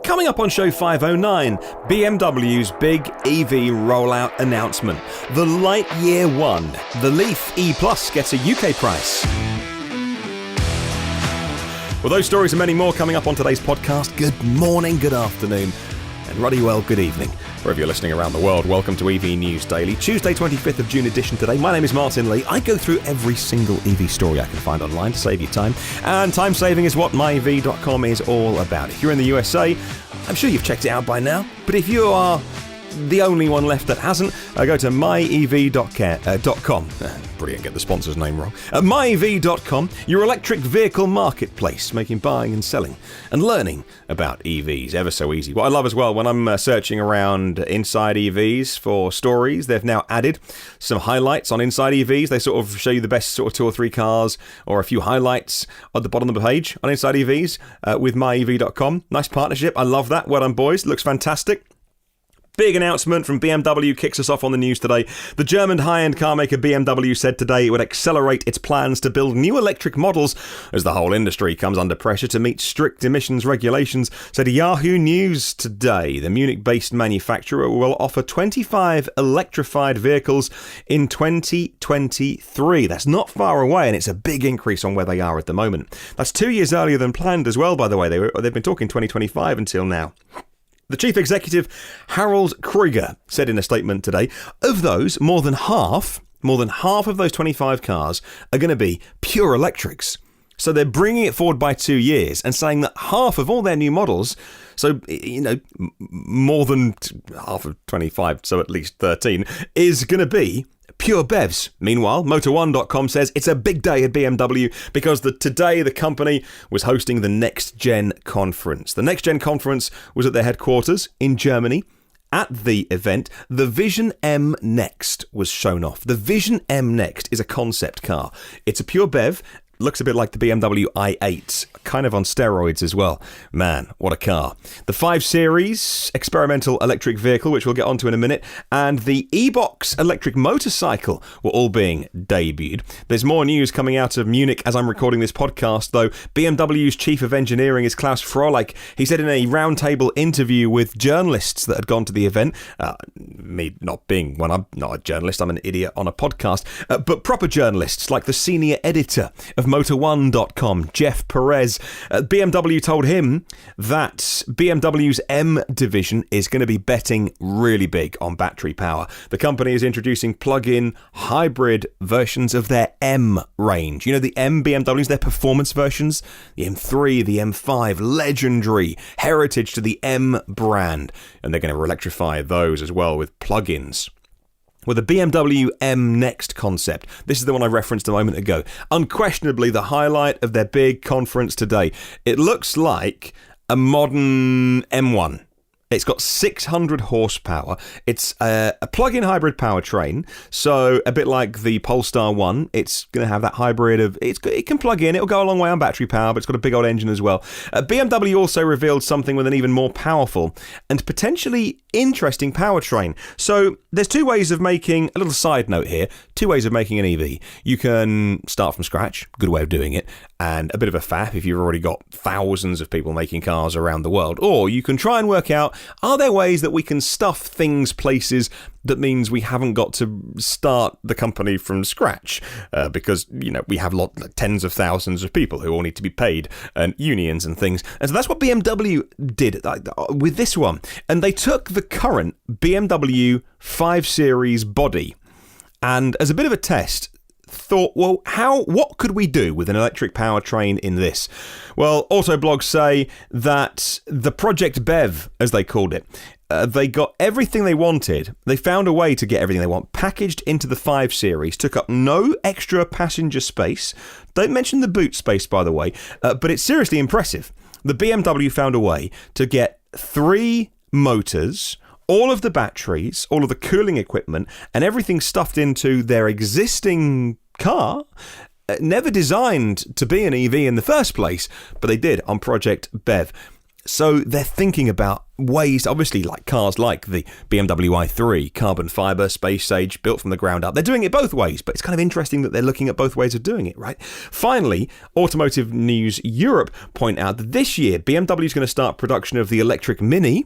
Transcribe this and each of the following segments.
Coming up on show 509, BMW's big EV rollout announcement. The Lightyear One. The Leaf E Plus gets a UK price. Well, those stories and many more coming up on today's podcast. Good morning, good afternoon, and ruddy well, good evening. Wherever you're listening around the world, welcome to EV News Daily, Tuesday 25th of June edition today. My name is Martyn Lee. I go through every single EV story I can find online to save you time. And time saving is what myev.com is all about. If you're in the USA, I'm sure you've checked it out by now. But if you are the only one left that hasn't, go to myev.com. Brilliant, get the sponsor's name wrong. myev.com, your electric vehicle marketplace, making buying and selling and learning about EVs ever so easy. What I love as well, when I'm searching around Inside EVs for stories, they've now added some highlights on Inside EVs. They sort of show you the best sort of 2 or 3 cars or a few highlights at the bottom of the page on Inside EVs with myev.com. Nice partnership. I love that. Well done, boys. Looks fantastic. Big announcement from BMW kicks us off on the news today. The German high-end carmaker BMW said today it would accelerate its plans to build new electric models as the whole industry comes under pressure to meet strict emissions regulations, said Yahoo News today. The Munich-based manufacturer will offer 25 electrified vehicles in 2023. That's not far away, and it's a big increase on where they are at the moment. That's 2 years earlier than planned as well, by the way. They've been talking 2025 until now. The chief executive, Harald Krueger, said in a statement today, of those, more than half of those 25 cars are going to be pure electrics. So they're bringing it forward by 2 years and saying that half of all their new models, so, more than half of 25, so at least 13, is going to be pure BEVs. Meanwhile, Motor1.com says it's a big day at BMW because today the company was hosting the Next Gen Conference. The Next Gen Conference was at their headquarters in Germany. At the event, the Vision M Next was shown off. The Vision M Next is a concept car. It's a pure BEV. Looks a bit like the BMW i8, kind of on steroids as well. Man, what a car. The 5 Series experimental electric vehicle, which we'll get onto in a minute, and the e-Box electric motorcycle were all being debuted. There's more news coming out of Munich as I'm recording this podcast, though. BMW's chief of engineering is Klaus Frohlich. He said in a roundtable interview with journalists that had gone to the event, me not being one, I'm not a journalist, I'm an idiot on a podcast, but proper journalists like the senior editor of Motor1.com, Jeff Perez. BMW told him that BMW's M division is going to be betting really big on battery power. The company is introducing plug-in hybrid versions of their M range. You know, the M BMWs, their performance versions, the M3, the M5, legendary heritage to the M brand. And they're going to electrify those as well with plug-ins. Well, the BMW M Next concept, this is the one I referenced a moment ago, unquestionably the highlight of their big conference today. It looks like a modern M1. It's got 600 horsepower. It's a plug-in hybrid powertrain, so a bit like the Polestar 1. It's going to have that hybrid of... It can plug in, it'll go a long way on battery power, but it's got a big old engine as well. BMW also revealed something with an even more powerful and potentially interesting powertrain. So there's 2 ways of making... A little side note here. 2 ways of making an EV. You can start from scratch, good way of doing it, and a bit of a faff if you've already got thousands of people making cars around the world. Or you can try and work out, are there ways that we can stuff things places that means we haven't got to start the company from scratch? Because, we have tens of thousands of people who all need to be paid, and unions and things. And so that's what BMW did with this one. And they took the current BMW 5 Series body and, as a bit of a test, thought, well, what could we do with an electric powertrain in this? Well, Autoblogs say that the Project BEV, as they called it, they got everything they wanted. They found a way to get everything they want packaged into the 5 Series, took up no extra passenger space. Don't mention the boot space, by the way, but it's seriously impressive. The BMW found a way to get 3 motors, all of the batteries, all of the cooling equipment, and everything stuffed into their existing car, never designed to be an EV in the first place, but they did on Project BEV. So they're thinking about ways, obviously, like cars like the BMW i3, carbon fibre, space age, built from the ground up. They're doing it both ways, but it's kind of interesting that they're looking at both ways of doing it, right? Finally, Automotive News Europe point out that this year, BMW is going to start production of the electric Mini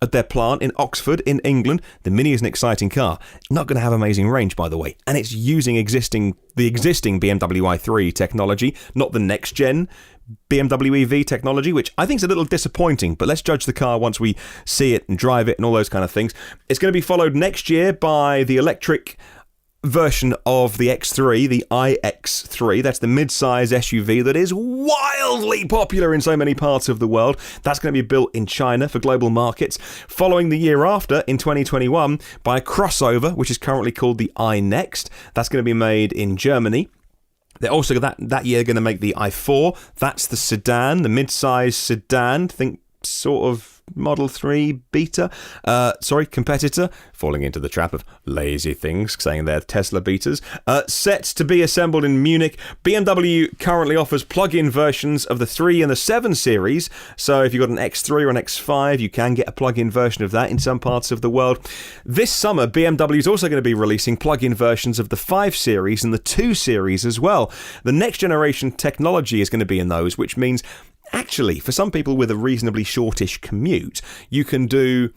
at their plant in Oxford in England. The Mini is an exciting car. Not going to have amazing range, by the way, and it's using the existing BMW i3 technology, not the next gen BMW EV technology, which I think is a little disappointing, but let's judge the car once we see it and drive it and all those kind of things. It's going to be followed next year by the electric version of the X3, the iX3. That's the mid-size SUV that is wildly popular in so many parts of the world. That's going to be built in China for global markets. Following the year after, in 2021, by a crossover, which is currently called the iNext. That's going to be made in Germany. They're also that year going to make the i4. That's the sedan, the mid-size sedan. Think sort of Model 3 beta. Competitor. Falling into the trap of lazy things, saying they're Tesla betas. Set to be assembled in Munich. BMW currently offers plug-in versions of the 3 and the 7 series. So if you've got an X3 or an X5, you can get a plug-in version of that in some parts of the world. This summer, BMW is also going to be releasing plug-in versions of the 5 series and the 2 series as well. The next generation technology is going to be in those, which means actually, for some people with a reasonably shortish commute, you can do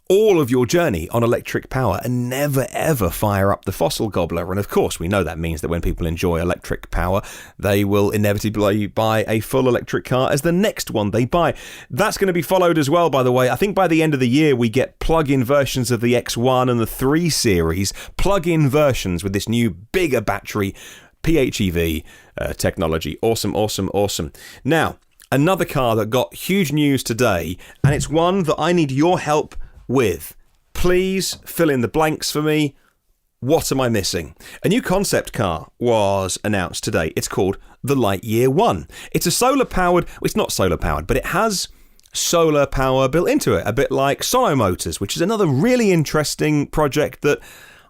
all of your journey on electric power and never ever fire up the fossil gobbler. And of course, we know that means that when people enjoy electric power, they will inevitably buy a full electric car as the next one they buy. That's going to be followed as well, by the way. I think by the end of the year, we get plug-in versions of the X1 and the 3 series, plug-in versions with this new bigger battery PHEV technology. Awesome. Now, another car that got huge news today, and it's one that I need your help with. Please fill in the blanks for me. What am I missing? A new concept car was announced today. It's called the Lightyear One. It's a solar-powered... Well, it's not solar-powered, but it has solar power built into it, a bit like Sono Motors, which is another really interesting project that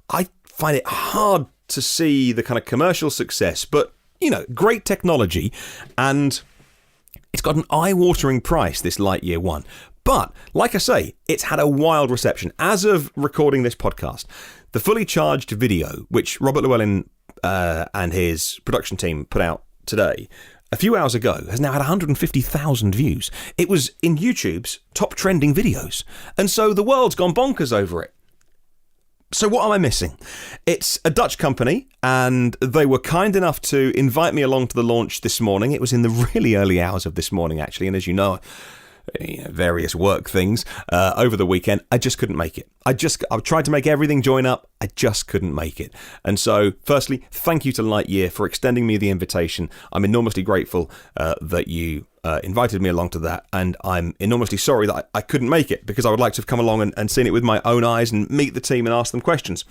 I find it hard to see the kind of commercial success, but, you know, great technology, and it's got an eye-watering price, this Lightyear One. But, like I say, it's had a wild reception. As of recording this podcast, the fully charged video, which Robert Llewellyn and his production team put out today, a few hours ago, has now had 150,000 views. It was in YouTube's top trending videos. And so the world's gone bonkers over it. So what am I missing? It's a Dutch company, and they were kind enough to invite me along to the launch this morning. It was in the really early hours of this morning, actually, and as you know, various work things over the weekend, I just couldn't make it. I tried to make everything join up, I just couldn't make it. And so, firstly, thank you to Lightyear for extending me the invitation. I'm enormously grateful that you invited me along to that, and I'm enormously sorry that I couldn't make it, because I would like to have come along and seen it with my own eyes and meet the team and ask them questions.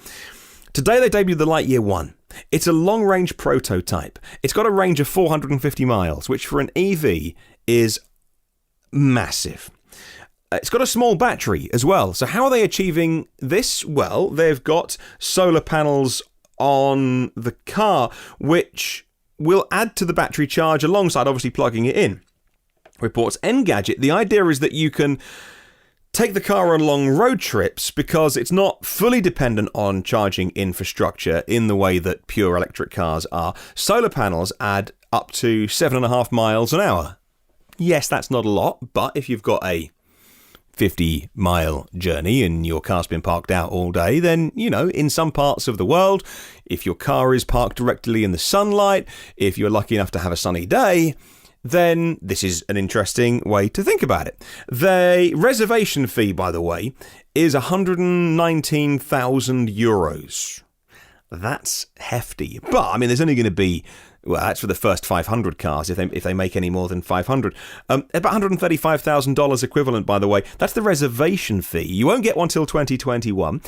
Today they debuted the Lightyear One. It's a long-range prototype. It's got a range of 450 miles, which for an EV is massive. It's got a small battery as well. So how are they achieving this? Well, they've got solar panels on the car, which will add to the battery charge alongside obviously plugging it in. Reports Engadget, the idea is that you can take the car on long road trips because it's not fully dependent on charging infrastructure in the way that pure electric cars are. Solar panels add up to 7.5 miles an hour. Yes, that's not a lot, but if you've got a 50-mile journey and your car's been parked out all day, then, you know, in some parts of the world, if your car is parked directly in the sunlight, if you're lucky enough to have a sunny day, then this is an interesting way to think about it. The reservation fee, by the way, is €119,000. That's hefty. But, I mean, there's only going to be... Well, that's for the first 500 cars, if they make any more than 500. About $135,000 equivalent, by the way. That's the reservation fee. You won't get one till 2021.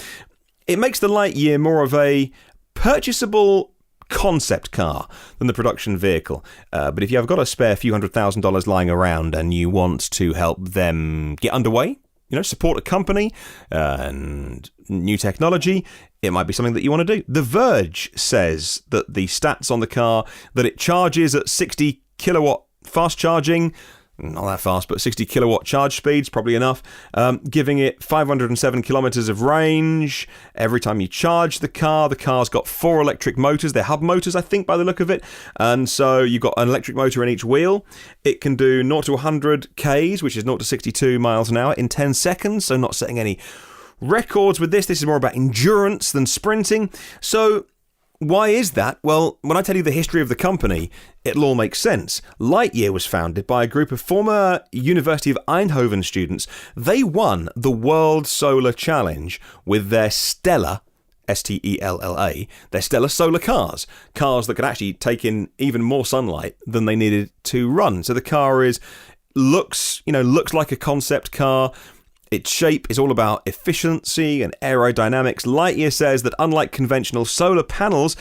It makes the Lightyear more of a purchasable concept car than the production vehicle. But if you've got a spare few $100,000 lying around and you want to help them get underway, you know, support a company and new technology, it might be something that you want to do. The Verge says that the stats on the car, that it charges at 60 kilowatt fast charging. not that fast, but 60 kilowatt charge speed's probably enough, giving it 507 kilometers of range. Every time you charge the car's got 4 electric motors. They're hub motors, I think, by the look of it. And so you've got an electric motor in each wheel. It can do 0 to 100 Ks, which is 0 to 62 miles an hour, in 10 seconds. So not setting any records with this. This is more about endurance than sprinting. So why is that? Well, when I tell you the history of the company, it'll all make sense. Lightyear was founded by a group of former University of Eindhoven students. They won the World Solar Challenge with their Stella, S-T-E-L-L-A, their Stella solar cars that could actually take in even more sunlight than they needed to run. So the car looks like a concept car. Its shape is all about efficiency and aerodynamics. Lightyear says that unlike conventional solar panels,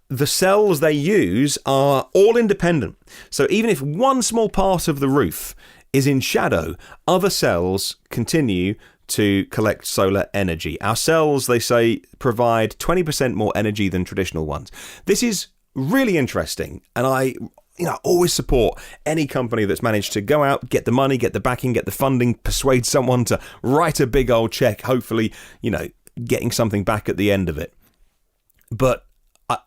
the cells they use are all independent. So even if one small part of the roof is in shadow, other cells continue to collect solar energy. Our cells, they say, provide 20% more energy than traditional ones. This is really interesting, and I always support any company that's managed to go out, get the money, get the backing, get the funding, persuade someone to write a big old check, hopefully, getting something back at the end of it. But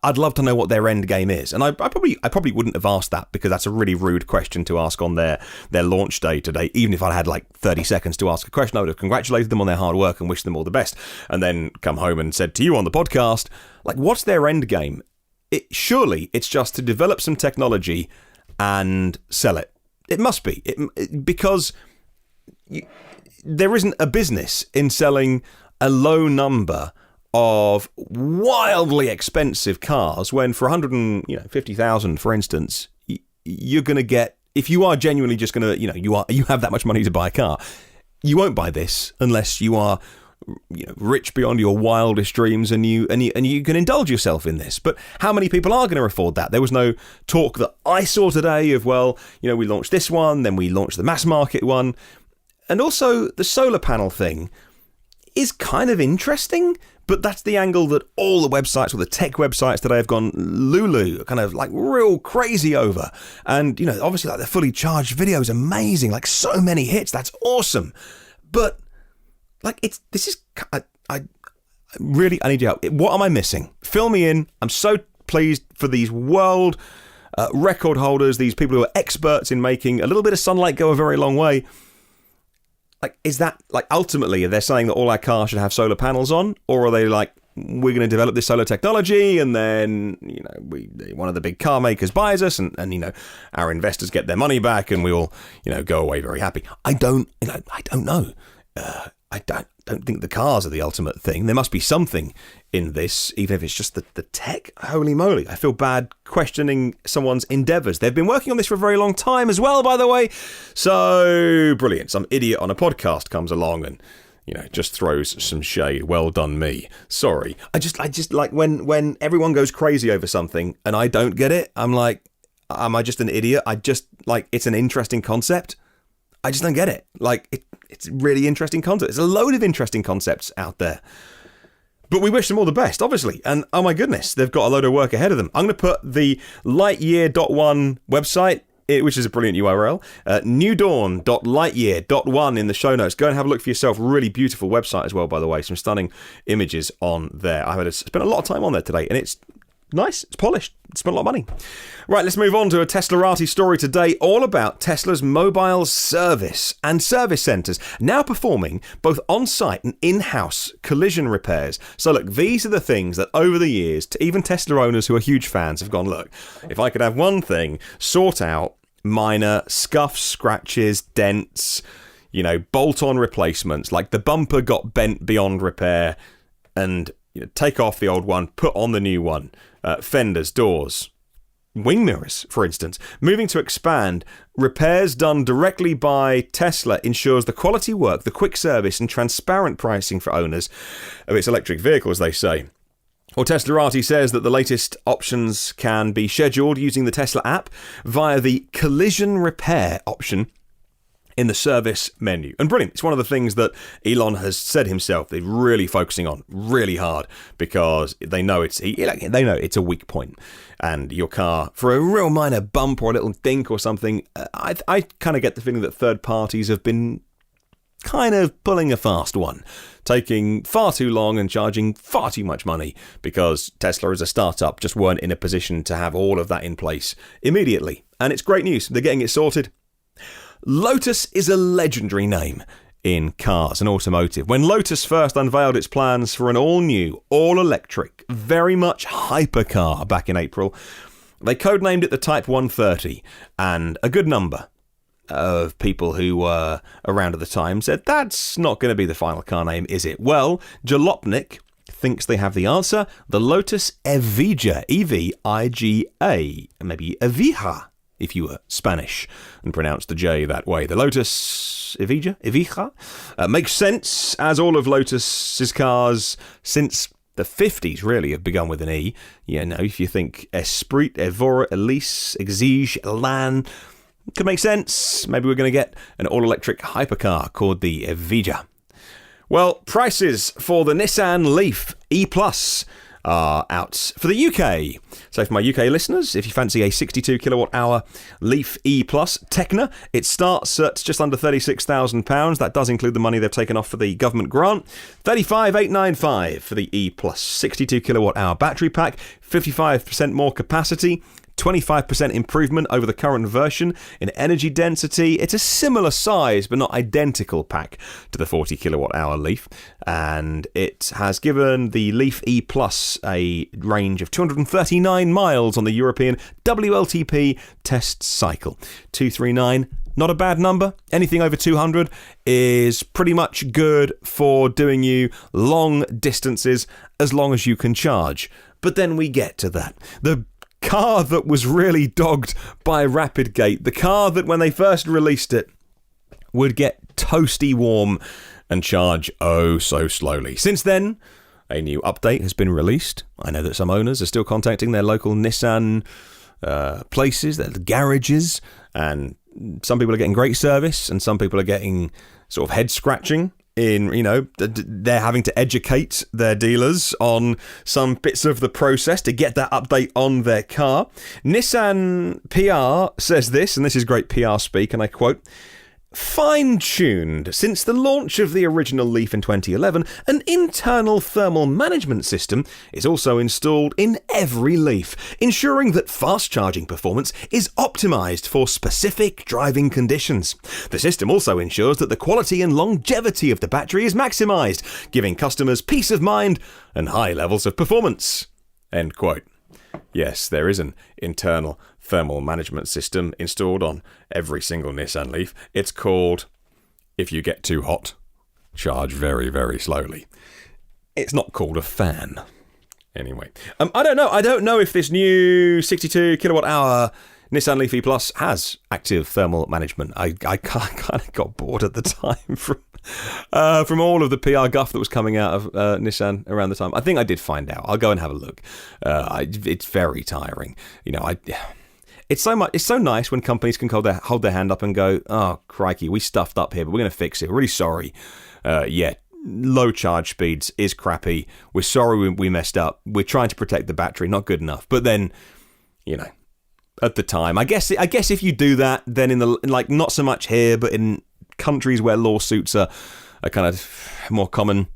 I'd love to know what their end game is. And I probably wouldn't have asked that, because that's a really rude question to ask on their launch day today. Even if I'd had like 30 seconds to ask a question, I would have congratulated them on their hard work and wished them all the best. And then come home and said to you on the podcast, like, what's their end game? Surely it's just to develop some technology and sell it. It must be. Because there isn't a business in selling a low number of wildly expensive cars when for 150,000, for instance, you're going to get, if you are genuinely just going to, you have that much money to buy a car, you won't buy this unless you are rich beyond your wildest dreams, and you can indulge yourself in this. But how many people are going to afford that? There was no talk that I saw today of, we launched this one, then we launched the mass market one. And also the solar panel thing is kind of interesting, but that's the angle that all the websites, or the tech websites today, have gone lulu, kind of like real crazy over. And, obviously, like, the fully charged video is amazing, like so many hits, that's awesome. But I need your help. What am I missing? Fill me in. I'm so pleased for these world record holders, these people who are experts in making a little bit of sunlight go a very long way. Like, is that, like, ultimately, they're saying that all our cars should have solar panels on? Or are they like, we're going to develop this solar technology, and then, one of the big car makers buys us, and our investors get their money back, and we all, go away very happy? I don't know. I don't think the cars are the ultimate thing. There must be something in this, even if it's just the tech. Holy moly. I feel bad questioning someone's endeavours. They've been working on this for a very long time as well, by the way. So brilliant. Some idiot on a podcast comes along and, just throws some shade. Well done, me. Sorry. I just like when everyone goes crazy over something and I don't get it, I'm like, am I just an idiot? It's an interesting concept. I just don't get it. It's a really interesting concept. There's a load of interesting concepts out there. But we wish them all the best, obviously. And oh my goodness, they've got a load of work ahead of them. I'm going to put the Lightyear.one website, which is a brilliant URL, newdawn.lightyear.one in the show notes. Go and have a look for yourself. Really beautiful website as well, by the way. Some stunning images on there. I've spent a lot of time on there today, and it's nice, it's polished, spent a lot of money. Right, let's move on to a Teslarati story today, all about Tesla's mobile service and service centres, now performing both on-site and in-house collision repairs. So look, these are the things that over the years, to even Tesla owners who are huge fans, have gone, look, if I could have one thing, sort out minor scuffs, scratches, dents, bolt-on replacements, like the bumper got bent beyond repair, and take off the old one, put on the new one. Fenders, doors, wing mirrors, for instance. Moving to expand, repairs done directly by Tesla ensures the quality work, the quick service, and transparent pricing for owners of its electric vehicles, they say. Well, Teslarati says that the latest options can be scheduled using the Tesla app via the collision repair option. in the service menu. And brilliant. It's one of the things that Elon has said himself they're really focusing on really hard, because they know it's a weak point. And your car, for a real minor bump or a little dink or something, I kind of get the feeling that third parties have been kind of pulling a fast one, taking far too long and charging far too much money, because Tesla as a startup just weren't in a position to have all of that in place immediately. And it's great news. They're getting it sorted. Lotus is a legendary name in cars and automotive. When Lotus first unveiled its plans for an all-new, all-electric, very much hypercar back in April, they codenamed it the Type 130, and a good number of people who were around at the time said, that's not going to be the final car name, is it? Well, Jalopnik thinks they have the answer. The Lotus Evija, E-V-I-G-A, maybe Evija, if you were Spanish and pronounced the J that way. The Lotus Evija, makes sense, as all of Lotus's cars since the 50s really have begun with an E. You know, if you think Esprit, Evora, Elise, Exige, Elan, could make sense. Maybe we're going to get an all-electric hypercar called the Evija. Well, prices for the Nissan Leaf E+ are out for the UK. So for my UK listeners, if you fancy a 62 kilowatt hour Leaf E+ Tecna, it starts at just under £36,000. That does include the money they've taken off for the government grant. 35,895 for the E+, 62 kilowatt hour battery pack, 55% more capacity, 25% improvement over the current version in energy density. It's a similar size but not identical pack to the 40 kilowatt hour Leaf, and it has given the Leaf E+ a range of 239 miles on the European WLTP test cycle. 239, not a bad number. Anything over 200 is pretty much good for doing you long distances as long as you can charge. But then we get to that. The car that was really dogged by Rapidgate, the car that when they first released it would get toasty warm and charge oh so slowly. Since then, a new update has been released. I know that some owners are still contacting their local Nissan places, their garages, and some people are getting great service and some people are getting sort of head scratching. They're having to educate their dealers on some bits of the process to get that update on their car. Nissan PR says this, and this is great PR speak, and I quote, "Fine-tuned since the launch of the original Leaf in 2011, an internal thermal management system is also installed in every Leaf, ensuring that fast charging performance is optimized for specific driving conditions. The system also ensures that the quality and longevity of the battery is maximized, giving customers peace of mind and high levels of performance." End quote. Yes, there is an internal thermal management system installed on every single Nissan Leaf. It's called, if you get too hot, charge very, very slowly. It's not called a fan. Anyway, I don't know if this new 62 kilowatt hour Nissan Leaf E+ has active thermal management. I kind of got bored at the time from all of the PR guff that was coming out of Nissan around the time. I think I did find out. I'll go and have a look. It's very tiring. It's so nice when companies can hold their hand up and go, "Oh crikey, we stuffed up here, but we're going to fix it. We're really sorry. Low charge speeds is crappy. We're sorry we messed up. We're trying to protect the battery. Not good enough." But then, at the time, I guess if you do that, then not so much here, but in countries where lawsuits are kind of more common,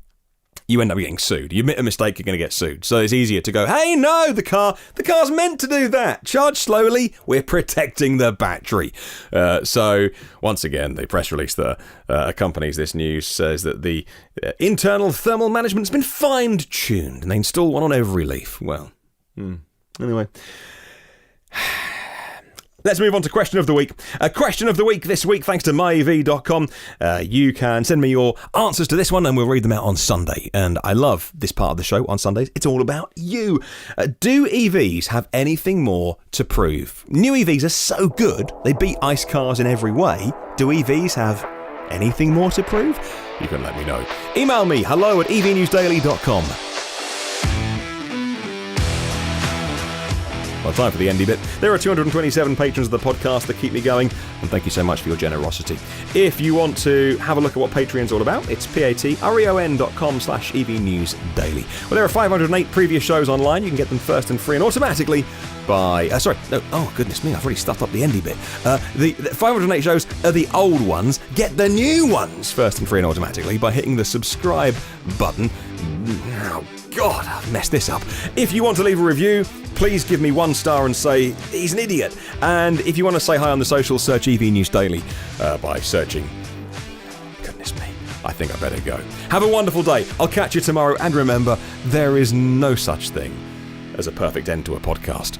you end up getting sued. You admit a mistake, you're going to get sued. So it's easier to go, "Hey, no, the car's meant to do that. Charge slowly. We're protecting the battery." So once again, the press release that accompanies this news says that the internal thermal management's been fine-tuned and they install one on every Leaf. Well, anyway. Let's move on to Question of the Week. Question of the Week this week, thanks to myev.com. You can send me your answers to this one and we'll read them out on Sunday. And I love this part of the show on Sundays. It's all about you. Do EVs have anything more to prove? New EVs are so good, they beat ICE cars in every way. Do EVs have anything more to prove? You can let me know. Email me, hello@evnewsdaily.com. Well, time for the endy bit. There are 227 patrons of the podcast that keep me going, and thank you so much for your generosity. If you want to have a look at what Patreon's all about, it's patreon.com/evnewsdaily. Well, there are 508 previous shows online. You can get them first and free and automatically by... oh, goodness me, I've already stuffed up the endy bit. The 508 shows are the old ones. Get the new ones first and free and automatically by hitting the subscribe button. Oh, God, I've messed this up. If you want to leave a review, please give me 1 star and say, he's an idiot. And if you want to say hi on the socials, search EV News Daily by searching... Goodness me, I think I better go. Have a wonderful day. I'll catch you tomorrow. And remember, there is no such thing as a perfect end to a podcast.